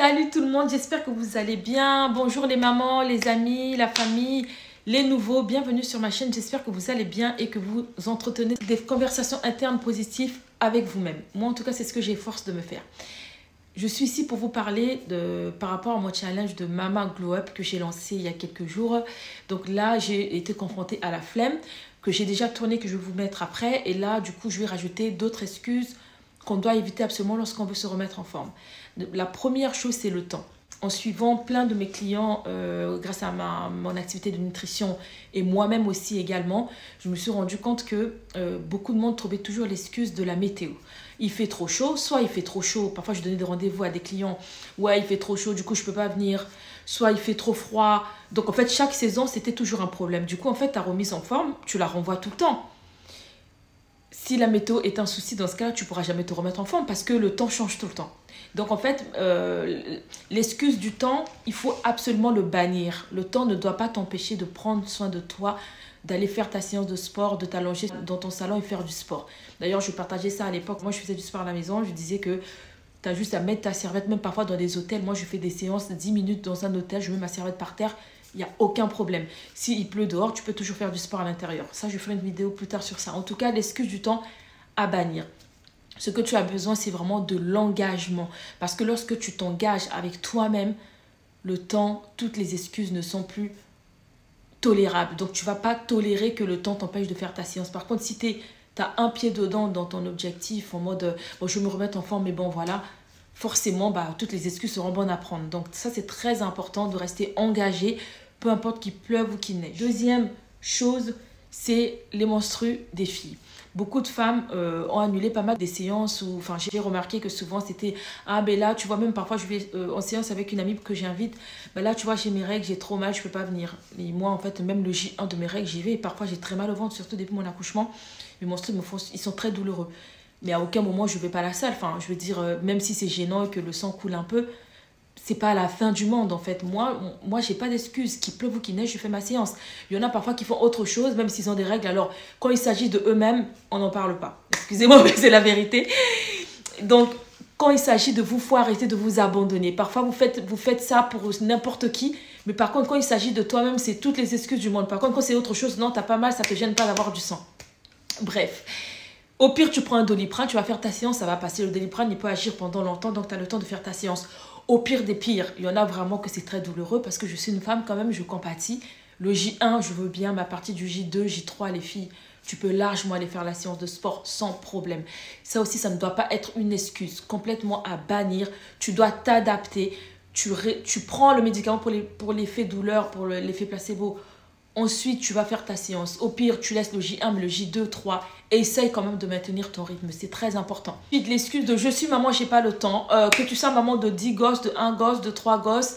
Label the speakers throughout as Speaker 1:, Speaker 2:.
Speaker 1: Salut tout le monde, j'espère que vous allez bien. Bonjour les mamans, les amis, la famille, les nouveaux. Bienvenue sur ma chaîne, j'espère que vous allez bien et que vous entretenez des conversations internes positives avec vous-même. Moi en tout cas, c'est ce que j'efforce de me faire. Je suis ici pour vous parler par rapport à mon challenge de Mama Glow Up que j'ai lancé il y a quelques jours. Donc là, j'ai été confrontée à la flemme que j'ai déjà tourné, que je vais vous mettre après. Et là, du coup, je vais rajouter d'autres excuses qu'on doit éviter absolument lorsqu'on veut se remettre en forme. La première chose, c'est le temps. En suivant plein de mes clients, grâce à mon activité de nutrition et moi-même aussi également, je me suis rendu compte que beaucoup de monde trouvait toujours l'excuse de la météo. Il fait trop chaud, soit il fait trop chaud, parfois je donnais des rendez-vous à des clients, ouais il fait trop chaud, du coup je ne peux pas venir, soit il fait trop froid. Donc en fait chaque saison c'était toujours un problème. Du coup en fait ta remise en forme, tu la renvoies tout le temps. Si la météo est un souci, dans ce cas, tu ne pourras jamais te remettre en forme parce que le temps change tout le temps. Donc en fait, l'excuse du temps, il faut absolument le bannir. Le temps ne doit pas t'empêcher de prendre soin de toi, d'aller faire ta séance de sport, de t'allonger dans ton salon et faire du sport. D'ailleurs, je partageais ça à l'époque. Moi, je faisais du sport à la maison. Je disais que tu as juste à mettre ta serviette, même parfois dans des hôtels. Moi, je fais des séances de 10 minutes dans un hôtel. Je mets ma serviette par terre. Il n'y a aucun problème. S'il pleut dehors, tu peux toujours faire du sport à l'intérieur. Ça, je ferai une vidéo plus tard sur ça. En tout cas, l'excuse du temps à bannir. Ce que tu as besoin, c'est vraiment de l'engagement. Parce que lorsque tu t'engages avec toi-même, le temps, toutes les excuses ne sont plus tolérables. Donc, tu ne vas pas tolérer que le temps t'empêche de faire ta séance. Par contre, si tu as un pied dedans dans ton objectif, en mode bon, je vais me remettre en forme, mais bon, voilà, forcément, toutes les excuses seront bonnes à prendre. Donc, ça, c'est très important de rester engagé, peu importe qu'il pleuve ou qu'il neige. Deuxième chose, c'est les menstrues des filles. Beaucoup de femmes ont annulé pas mal des séances où, enfin, j'ai remarqué que souvent c'était ah ben là tu vois, même parfois je vais en séance avec une amie que j'invite, ben là tu vois j'ai mes règles, j'ai trop mal, je peux pas venir. Et moi en fait même le J1 de mes règles j'y vais et parfois j'ai très mal au ventre, surtout depuis mon accouchement. Mes menstrues ils sont très douloureux, mais à aucun moment je vais pas à la salle. Enfin je veux dire même si c'est gênant et que le sang coule un peu, c'est pas la fin du monde en fait. Moi j'ai pas d'excuses, qu'il pleuve ou qu'il neige, je fais ma séance. Il y en a parfois qui font autre chose, même s'ils ont des règles. Alors quand il s'agit de eux-mêmes, on n'en parle pas. Excusez-moi, mais c'est la vérité. Donc quand il s'agit de vous, il faut arrêter de vous abandonner. Parfois vous faites ça pour n'importe qui, mais par contre quand il s'agit de toi-même, c'est toutes les excuses du monde. Par contre quand c'est autre chose, non, t'as pas mal, ça te gêne pas d'avoir du sang. Bref. Au pire, tu prends un Doliprane, tu vas faire ta séance, ça va passer. Le Doliprane, il peut agir pendant longtemps, donc tu as le temps de faire ta séance. Au pire des pires, il y en a vraiment que c'est très douloureux parce que je suis une femme quand même, je compatis. Le J1, je veux bien, mais à partir du J2, J3, les filles, tu peux largement aller faire la séance de sport sans problème. Ça aussi, ça ne doit pas être une excuse complètement à bannir. Tu dois t'adapter. Tu prends le médicament pour l'effet douleur, pour l'effet placebo. Ensuite, tu vas faire ta séance. Au pire, tu laisses le J1, mais le J2, 3. Essaye quand même de maintenir ton rythme. C'est très important. Puis l'excuse de « je suis maman, j'ai pas le temps ». Que tu sois maman de 10 gosses, de 1 gosse, de 3 gosses,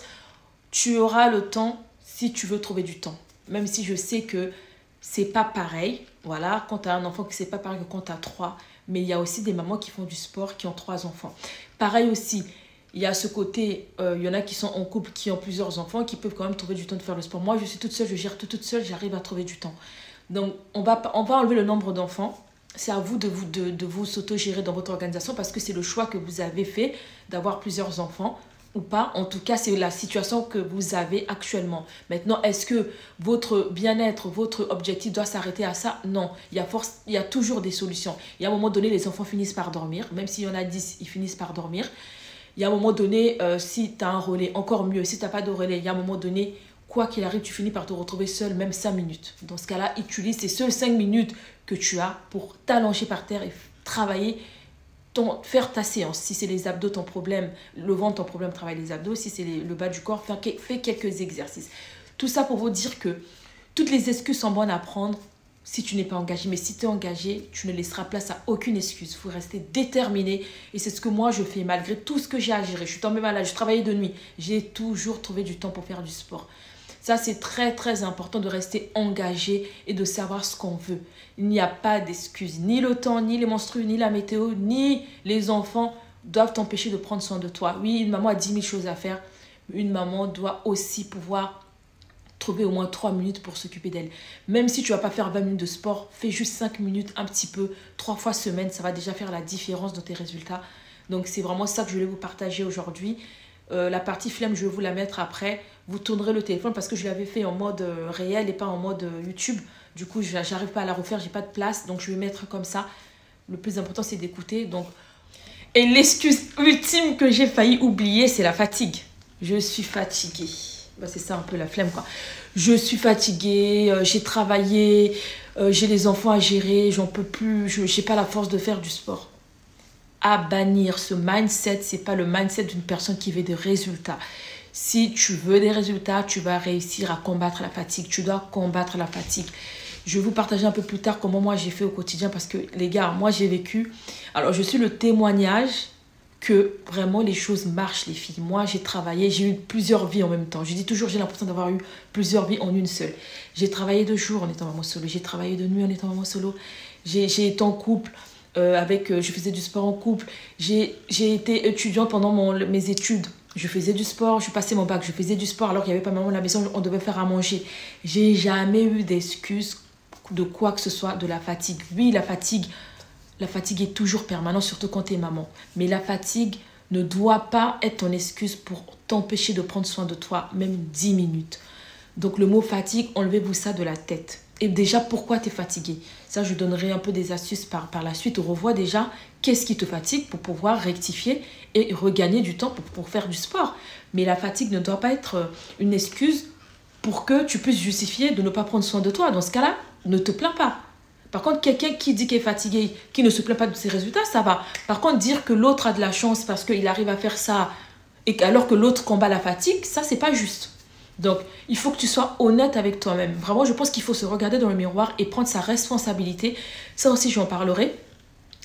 Speaker 1: tu auras le temps si tu veux trouver du temps. Même si je sais que c'est pas pareil. Voilà, quand tu as un enfant, c'est pas pareil que quand tu as 3. Mais il y a aussi des mamans qui font du sport, qui ont 3 enfants. Pareil aussi. Il y a ce côté, il y en a qui sont en couple, qui ont plusieurs enfants, qui peuvent quand même trouver du temps de faire le sport. Moi, je suis toute seule, je gère tout toute seule, j'arrive à trouver du temps. Donc, on va enlever le nombre d'enfants. C'est à vous de vous s'auto-gérer dans votre organisation parce que c'est le choix que vous avez fait d'avoir plusieurs enfants ou pas. En tout cas, c'est la situation que vous avez actuellement. Maintenant, est-ce que votre bien-être, votre objectif doit s'arrêter à ça? Non. Il y a toujours des solutions. Il y a un moment donné, les enfants finissent par dormir. Même s'il y en a 10, ils finissent par dormir. Il y a un moment donné, si tu as un relais, encore mieux. Si tu n'as pas de relais, il y a un moment donné, quoi qu'il arrive, tu finis par te retrouver seul, même 5 minutes. Dans ce cas-là, utilise ces seules 5 minutes que tu as pour t'allonger par terre et travailler, faire ta séance. Si c'est les abdos ton problème, le ventre ton problème, travaille les abdos. Si c'est le bas du corps, fais quelques exercices. Tout ça pour vous dire que toutes les excuses sont bonnes à prendre si tu n'es pas engagé. Mais si tu es engagé, tu ne laisseras place à aucune excuse. Il faut rester déterminé. Et c'est ce que moi, je fais. Malgré tout ce que j'ai à gérer. Je suis tombée malade, je travaillais de nuit. J'ai toujours trouvé du temps pour faire du sport. Ça, c'est très, très important de rester engagé et de savoir ce qu'on veut. Il n'y a pas d'excuses. Ni le temps, ni les menstrues, ni la météo, ni les enfants doivent t'empêcher de prendre soin de toi. Oui, une maman a 10 000 choses à faire. Une maman doit aussi pouvoir trouver au moins 3 minutes pour s'occuper d'elle. Même si tu ne vas pas faire 20 minutes de sport, fais juste 5 minutes, un petit peu, 3 fois semaine. Ça va déjà faire la différence dans tes résultats. Donc, c'est vraiment ça que je voulais vous partager aujourd'hui. La partie flemme, je vais vous la mettre après. Vous tournerez le téléphone parce que je l'avais fait en mode réel et pas en mode YouTube. Du coup, j'arrive pas à la refaire, j'ai pas de place. Donc, je vais mettre comme ça. Le plus important, c'est d'écouter. Donc, et l'excuse ultime que j'ai failli oublier, c'est la fatigue. Je suis fatiguée. Bah, c'est ça un peu la flemme, quoi. Je suis fatiguée, j'ai travaillé, j'ai les enfants à gérer, j'en peux plus, je n'ai pas la force de faire du sport. À bannir ce mindset, c'est pas le mindset d'une personne qui veut des résultats. Si tu veux des résultats, tu vas réussir à combattre la fatigue. Tu dois combattre la fatigue. Je vais vous partager un peu plus tard comment moi j'ai fait au quotidien parce que les gars, moi j'ai vécu. Alors je suis le témoignage que vraiment les choses marchent les filles. Moi j'ai travaillé, j'ai eu plusieurs vies en même temps. Je dis toujours j'ai l'impression d'avoir eu plusieurs vies en une seule. J'ai travaillé de jour en étant maman solo, j'ai travaillé de nuit en étant maman solo. J'ai été en couple. Je faisais du sport en couple. J'ai été étudiante pendant mes études. Je faisais du sport, je passais mon bac, je faisais du sport alors qu'il n'y avait pas maman à la maison, on devait faire à manger. J'ai jamais eu d'excuses de quoi que ce soit de la fatigue. Oui, la fatigue est toujours permanente, surtout quand tu es maman. Mais la fatigue ne doit pas être ton excuse pour t'empêcher de prendre soin de toi, même 10 minutes. Donc le mot fatigue, enlevez-vous ça de la tête. Et déjà, pourquoi tu es fatigué? Ça, je donnerai un peu des astuces par la suite. On revoit déjà qu'est-ce qui te fatigue pour pouvoir rectifier et regagner du temps pour faire du sport. Mais la fatigue ne doit pas être une excuse pour que tu puisses justifier de ne pas prendre soin de toi. Dans ce cas-là, ne te plains pas. Par contre, quelqu'un qui dit qu'il est fatigué, qui ne se plaint pas de ses résultats, ça va. Par contre, dire que l'autre a de la chance parce qu'il arrive à faire ça et alors que l'autre combat la fatigue, ça, c'est pas juste. Donc, il faut que tu sois honnête avec toi-même. Vraiment, je pense qu'il faut se regarder dans le miroir et prendre sa responsabilité. Ça aussi, j'en parlerai.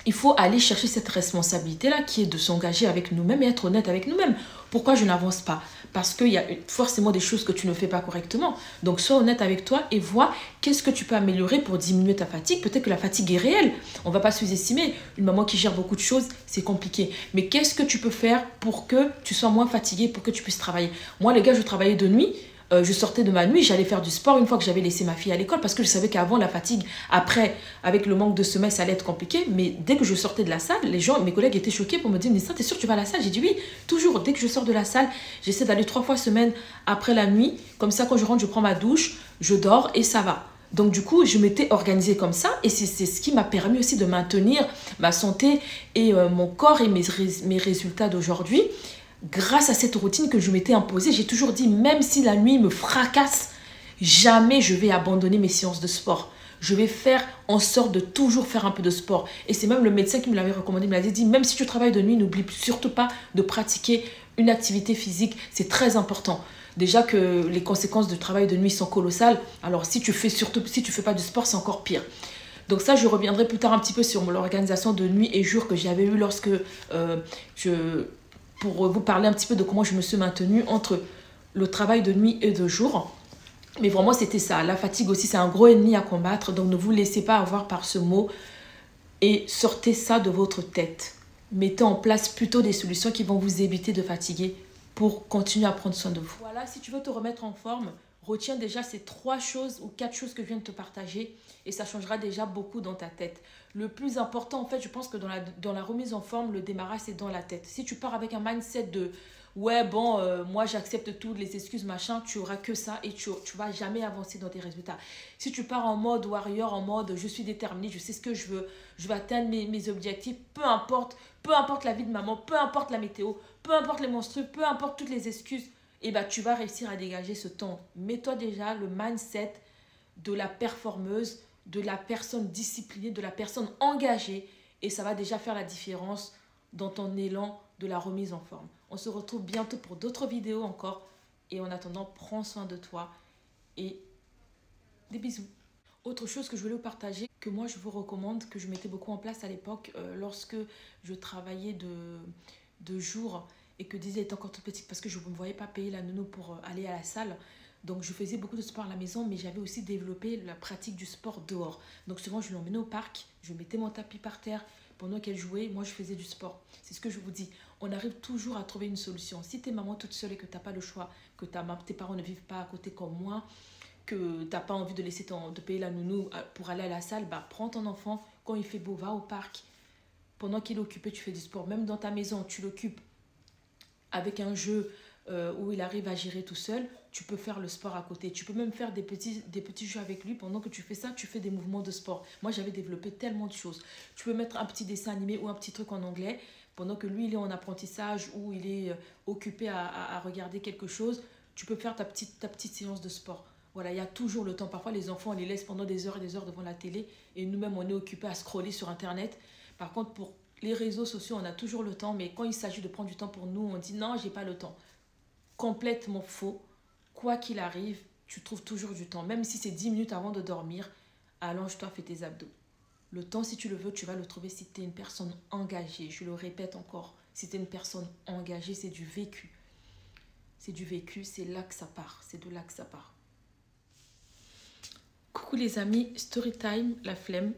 Speaker 1: Il faut aller chercher cette responsabilité-là qui est de s'engager avec nous-mêmes et être honnête avec nous-mêmes. Pourquoi je n'avance pas? Parce qu'il y a forcément des choses que tu ne fais pas correctement. Donc, sois honnête avec toi et vois qu'est-ce que tu peux améliorer pour diminuer ta fatigue. Peut-être que la fatigue est réelle. On ne va pas sous-estimer. Une maman qui gère beaucoup de choses, c'est compliqué. Mais qu'est-ce que tu peux faire pour que tu sois moins fatigué, pour que tu puisses travailler? Moi, les gars, je travaillais de nuit. Je sortais de ma nuit, j'allais faire du sport une fois que j'avais laissé ma fille à l'école parce que je savais qu'avant la fatigue, après, avec le manque de sommeil, ça allait être compliqué. Mais dès que je sortais de la salle, mes collègues étaient choqués pour me dire, mais ça, t'es sûr que tu vas à la salle? J'ai dit oui, toujours. Dès que je sors de la salle, j'essaie d'aller 3 fois semaine après la nuit. Comme ça, quand je rentre, je prends ma douche, je dors et ça va. Donc du coup, je m'étais organisée comme ça et c'est ce qui m'a permis aussi de maintenir ma santé et mon corps et mes résultats d'aujourd'hui. Grâce à cette routine que je m'étais imposée, j'ai toujours dit, même si la nuit me fracasse, jamais je vais abandonner mes séances de sport. Je vais faire en sorte de toujours faire un peu de sport. Et c'est même le médecin qui me l'avait recommandé, il me l'avait dit, même si tu travailles de nuit, n'oublie surtout pas de pratiquer une activité physique. C'est très important. Déjà que les conséquences du travail de nuit sont colossales. Alors si tu fais pas du sport, c'est encore pire. Donc ça, je reviendrai plus tard un petit peu sur l'organisation de nuit et jour que j'avais eu lorsque pour vous parler un petit peu de comment je me suis maintenue entre le travail de nuit et de jour. Mais vraiment, c'était ça. La fatigue aussi, c'est un gros ennemi à combattre. Donc, ne vous laissez pas avoir par ce mot et sortez ça de votre tête. Mettez en place plutôt des solutions qui vont vous éviter de fatiguer pour continuer à prendre soin de vous. Voilà, si tu veux te remettre en forme, retiens déjà ces 3 choses ou 4 choses que je viens de te partager et ça changera déjà beaucoup dans ta tête. Le plus important, en fait, je pense que dans la remise en forme, le démarrage, c'est dans la tête. Si tu pars avec un mindset de « ouais, bon, moi, j'accepte toutes les excuses, machin », tu n'auras que ça et tu ne vas jamais avancer dans tes résultats. Si tu pars en mode warrior, en mode « je suis déterminé, je sais ce que je veux, je vais atteindre mes objectifs, peu importe la vie de maman, peu importe la météo, peu importe les menstrues, peu importe toutes les excuses », et bah, tu vas réussir à dégager ce temps. Mets-toi déjà le mindset de la performeuse, de la personne disciplinée, de la personne engagée et ça va déjà faire la différence dans ton élan de la remise en forme. On se retrouve bientôt pour d'autres vidéos encore et en attendant, prends soin de toi et des bisous. Autre chose que je voulais vous partager, que moi je vous recommande, que je mettais beaucoup en place à l'époque lorsque je travaillais de jour et que Disney était encore toute petite parce que je ne me voyais pas payer la nounou pour aller à la salle. Donc, je faisais beaucoup de sport à la maison, mais j'avais aussi développé la pratique du sport dehors. Donc, souvent, je l'emmenais au parc, je mettais mon tapis par terre. Pendant qu'elle jouait, moi, je faisais du sport. C'est ce que je vous dis. On arrive toujours à trouver une solution. Si tu es maman toute seule et que tu n'as pas le choix, que tes parents ne vivent pas à côté comme moi, que tu n'as pas envie de payer la nounou pour aller à la salle, bah, prends ton enfant. Quand il fait beau, va au parc. Pendant qu'il est occupé, tu fais du sport. Même dans ta maison, tu l'occupes. avec un jeu où il arrive à gérer tout seul, tu peux faire le sport à côté. Tu peux même faire des petits jeux avec lui. Pendant que tu fais ça, tu fais des mouvements de sport. Moi, j'avais développé tellement de choses. Tu peux mettre un petit dessin animé ou un petit truc en anglais. Pendant que lui, il est en apprentissage ou il est occupé à regarder quelque chose, tu peux faire ta petite séance de sport. Voilà, il y a toujours le temps. Parfois, les enfants, on les laisse pendant des heures et des heures devant la télé. Et nous-mêmes, on est occupés à scroller sur Internet. Par contre, pour les réseaux sociaux, on a toujours le temps. Mais quand il s'agit de prendre du temps pour nous, on dit non, j'ai pas le temps. Complètement faux. Quoi qu'il arrive, tu trouves toujours du temps. Même si c'est 10 minutes avant de dormir, allonge-toi, fais tes abdos. Le temps, si tu le veux, tu vas le trouver si tu es une personne engagée. Je le répète encore, si tu es une personne engagée, c'est du vécu. C'est du vécu, c'est là que ça part. C'est de là que ça part. Coucou les amis, story time, la flemme.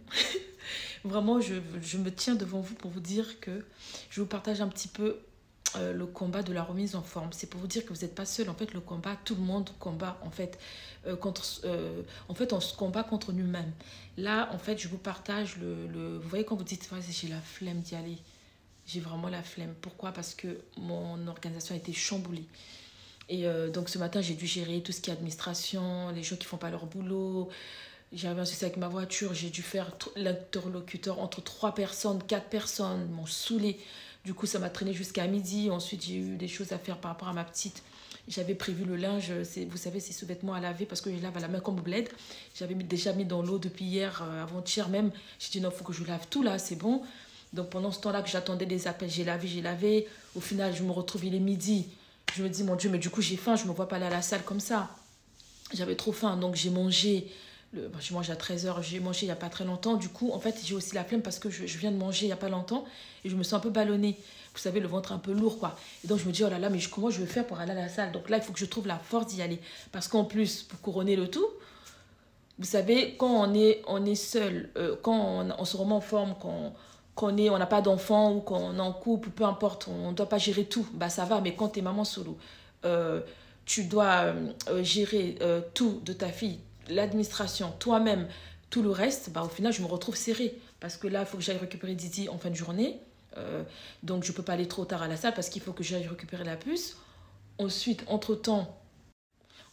Speaker 1: Vraiment, je me tiens devant vous pour vous dire que je vous partage un petit peu le combat de la remise en forme. C'est pour vous dire que vous n'êtes pas seul. En fait, le combat, tout le monde combat. En fait, on se combat contre nous-mêmes. Là, en fait, je vous partage vous voyez, quand vous dites j'ai la flemme d'y aller. J'ai vraiment la flemme. Pourquoi? Parce que mon organisation a été chamboulée. Et donc, ce matin, j'ai dû gérer tout ce qui est administration, les gens qui ne font pas leur boulot. J'avais un souci avec ma voiture. J'ai dû faire l'interlocuteur entre 3 personnes, 4 personnes. Ils m'ont saoulée. Du coup, ça m'a traîné jusqu'à midi. Ensuite, j'ai eu des choses à faire par rapport à ma petite. J'avais prévu le linge, vous savez, ces sous-vêtements à laver parce que je lave à la main comme au bled. J'avais déjà mis dans l'eau depuis hier, avant-hier même. J'ai dit non, il faut que je lave tout là, c'est bon. Donc pendant ce temps-là que j'attendais des appels, j'ai lavé. Au final, je me retrouve, il est midi. Je me dis, mon Dieu, mais du coup, j'ai faim, je ne me vois pas aller à la salle comme ça. J'avais trop faim, donc j'ai mangé. J'ai mangé à 13h, j'ai mangé il n'y a pas très longtemps. Du coup, en fait, j'ai aussi la flemme parce que je viens de manger il n'y a pas longtemps et je me sens un peu ballonnée. Vous savez, le ventre un peu lourd, quoi. Et donc, je me dis, oh là là, mais comment je vais faire pour aller à la salle? Donc là, il faut que je trouve la force d'y aller. Parce qu'en plus, pour couronner le tout, vous savez, quand on est seul, quand on se remet en forme, on n'a pas d'enfant ou qu'on est en couple, peu importe, on ne doit pas gérer tout. Bah, ça va, mais quand tu es maman solo, tu dois gérer tout de ta fille, l'administration, toi-même, tout le reste, bah, au final, je me retrouve serrée. Parce que là, il faut que j'aille récupérer Didi en fin de journée. Donc, je ne peux pas aller trop tard à la salle parce qu'il faut que j'aille récupérer la puce. Ensuite, entre-temps,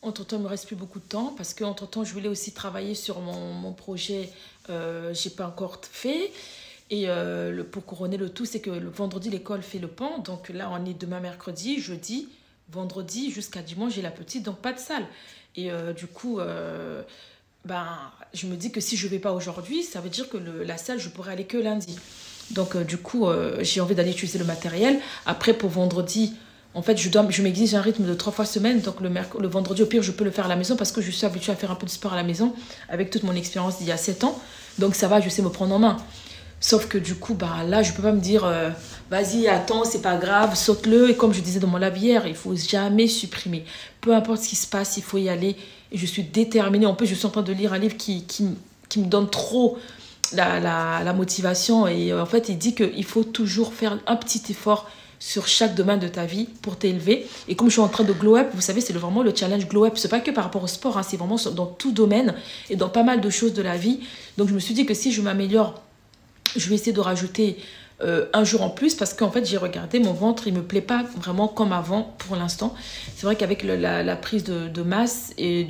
Speaker 1: il ne me reste plus beaucoup de temps parce qu'entre-temps, je voulais aussi travailler sur mon projet. Je n'ai pas encore fait. Et pour couronner le tout, c'est que le vendredi, l'école fait le pont. Donc là, on est demain mercredi, jeudi, vendredi, jusqu'à dimanche, j'ai la petite, donc pas de salle. Et du coup, je me dis que si je ne vais pas aujourd'hui, ça veut dire que la salle, je pourrais aller que lundi. Donc du coup, j'ai envie d'aller utiliser le matériel. Après, pour vendredi, en fait, je m'exige un rythme de 3 fois semaine. Donc le vendredi, au pire, je peux le faire à la maison parce que je suis habituée à faire un peu de sport à la maison avec toute mon expérience d'il y a 7 ans. Donc ça va, je sais me prendre en main. Sauf que du coup, là, je ne peux pas me dire, vas-y, attends, c'est pas grave, saute-le. Et comme je disais dans mon live hier, il ne faut jamais supprimer. Peu importe ce qui se passe, il faut y aller. Et je suis déterminée. En plus, je suis en train de lire un livre qui me donne trop la motivation. Et en fait, il dit qu'il faut toujours faire un petit effort sur chaque domaine de ta vie pour t'élever. Et comme je suis en train de glow up, vous savez, c'est vraiment le challenge glow up. Ce n'est pas que par rapport au sport, hein, c'est vraiment dans tout domaine et dans pas mal de choses de la vie. Donc, je me suis dit que si je m'améliore, je vais essayer de rajouter un jour en plus parce qu'en fait, j'ai regardé, mon ventre, il ne me plaît pas vraiment comme avant pour l'instant. C'est vrai qu'avec la prise de masse et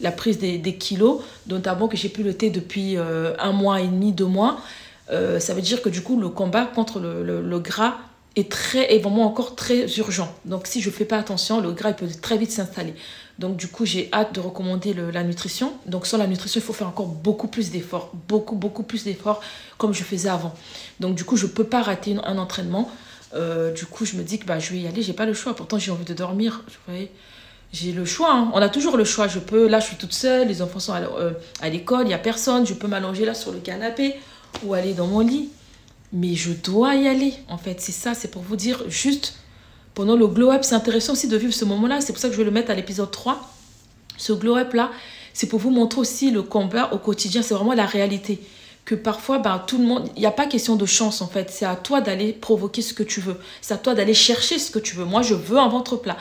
Speaker 1: la prise des kilos, notamment que j'ai pu lutter depuis 1 mois et demi, 2 mois, ça veut dire que du coup, le combat contre le gras est vraiment encore très urgent. Donc, si je ne fais pas attention, le gras il peut très vite s'installer. Donc, du coup, j'ai hâte de recommander la nutrition. Donc, sans la nutrition, il faut faire encore beaucoup plus d'efforts. Beaucoup plus d'efforts comme je faisais avant. Donc, du coup, je ne peux pas rater un entraînement. Du coup, je me dis que je vais y aller. Je n'ai pas le choix. Pourtant, j'ai envie de dormir. Vous voyez, j'ai le choix. Hein. On a toujours le choix. Là, je suis toute seule. Les enfants sont à l'école. Il n'y a personne. Je peux m'allonger là sur le canapé ou aller dans mon lit. Mais je dois y aller. En fait, c'est ça. C'est pour vous dire juste... Pendant le glow-up, c'est intéressant aussi de vivre ce moment-là. C'est pour ça que je vais le mettre à l'épisode 3. Ce glow-up-là, c'est pour vous montrer aussi le combat au quotidien. C'est vraiment la réalité. Que parfois, tout le monde... Il n'y a pas question de chance, en fait. C'est à toi d'aller provoquer ce que tu veux. C'est à toi d'aller chercher ce que tu veux. Moi, je veux un ventre plat.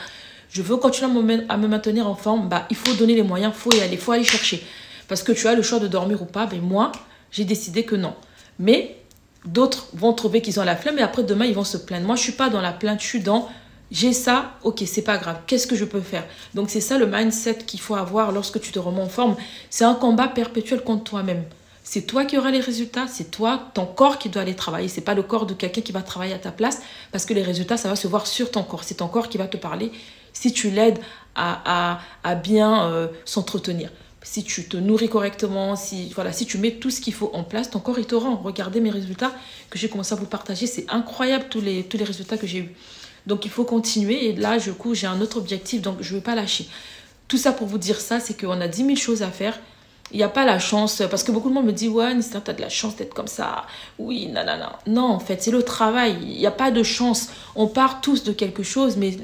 Speaker 1: Je veux continuer à me maintenir en forme. Il faut donner les moyens. Il faut aller chercher. Parce que tu as le choix de dormir ou pas. Mais moi, j'ai décidé que non. Mais d'autres vont trouver qu'ils ont la flemme. Et après, demain, ils vont se plaindre. Moi, je ne suis pas dans la plainte. Je suis dans... J'ai ça, ok, c'est pas grave. Qu'est-ce que je peux faire? Donc, c'est ça le mindset qu'il faut avoir lorsque tu te remets en forme. C'est un combat perpétuel contre toi-même. C'est toi qui auras les résultats, c'est toi, ton corps qui doit aller travailler. C'est pas le corps de quelqu'un qui va travailler à ta place parce que les résultats, ça va se voir sur ton corps. C'est ton corps qui va te parler si tu l'aides à bien s'entretenir. Si tu te nourris correctement, si tu mets tout ce qu'il faut en place, ton corps, il te rend. Regardez mes résultats que j'ai commencé à vous partager. C'est incroyable tous les résultats que j'ai eus. Donc, il faut continuer. Et là, du coup, j'ai un autre objectif, donc je ne vais pas lâcher. Tout ça pour vous dire ça, c'est qu'on a 10 000 choses à faire. Il n'y a pas la chance, parce que beaucoup de monde me dit « Ouais, Nista, tu as de la chance d'être comme ça. » Oui, nanana. Non, en fait, c'est le travail. Il n'y a pas de chance. On part tous de quelque chose, mais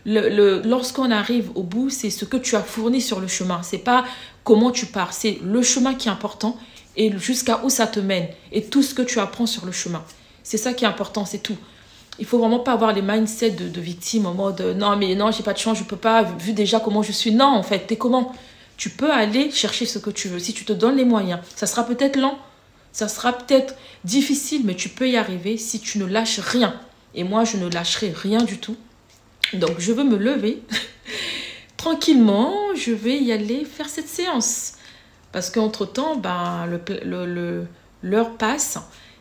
Speaker 1: lorsqu'on arrive au bout, c'est ce que tu as fourni sur le chemin. Ce n'est pas comment tu pars, c'est le chemin qui est important et jusqu'à où ça te mène et tout ce que tu apprends sur le chemin. C'est ça qui est important, c'est tout. Il faut vraiment pas avoir les mindsets de victime en mode non, mais non, j'ai pas de chance, je peux pas, vu déjà comment je suis. Non, en fait, t'es comment? Tu peux aller chercher ce que tu veux si tu te donnes les moyens. Ça sera peut-être lent, ça sera peut-être difficile, mais tu peux y arriver si tu ne lâches rien. Et moi, je ne lâcherai rien du tout. Donc, je veux me lever tranquillement, je vais y aller faire cette séance. Parce qu'entre-temps, ben, l'heure passe.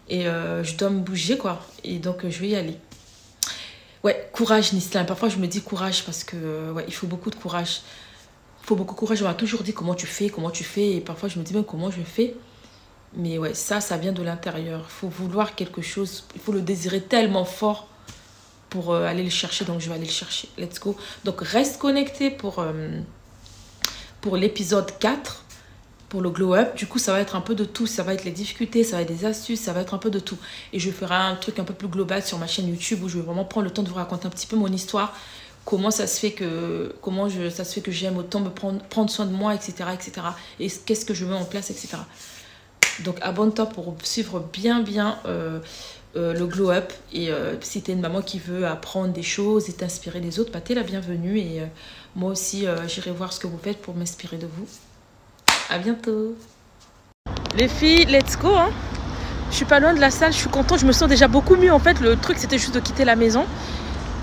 Speaker 1: Et je dois me bouger, quoi. Et donc, je vais y aller. Ouais, courage, Nisla. Parfois, je me dis courage parce que, ouais, il faut beaucoup de courage. Il faut beaucoup de courage. On m'a toujours dit comment tu fais, comment tu fais. Et parfois, je me dis même comment je fais. Mais ouais, ça vient de l'intérieur. Il faut vouloir quelque chose. Il faut le désirer tellement fort pour aller le chercher. Donc, je vais aller le chercher. Let's go. Donc, reste connecté pour l'épisode 4. Pour le glow up, du coup, ça va être un peu de tout. Ça va être les difficultés, ça va être des astuces, ça va être un peu de tout. Et je ferai un truc un peu plus global sur ma chaîne YouTube où je vais vraiment prendre le temps de vous raconter un petit peu mon histoire. Comment ça se fait que, j'aime autant me prendre soin de moi, etc., etc. Et qu'est-ce que je mets en place, etc. Donc, abonne-toi pour suivre bien le glow up. Et si tu es une maman qui veut apprendre des choses et t'inspirer des autres, bah, t'es la bienvenue. Et moi aussi, j'irai voir ce que vous faites pour m'inspirer de vous. À bientôt. Les filles, let's go. Hein. Je suis pas loin de la salle, je suis contente. Je me sens déjà beaucoup mieux. En fait, le truc, c'était juste de quitter la maison.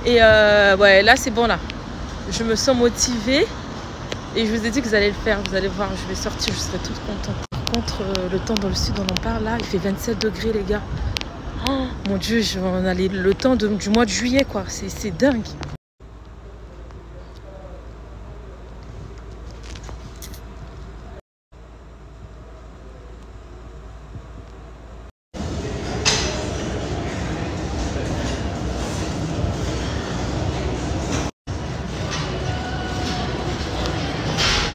Speaker 1: Et ouais, là, c'est bon, là. Je me sens motivée. Et je vous ai dit que vous allez le faire. Vous allez voir, je vais sortir, je serai toute contente. Par contre, le temps dans le sud, on en parle, là. Il fait 27 degrés, les gars. Oh, mon Dieu, on a le temps du mois de juillet, quoi. C'est dingue.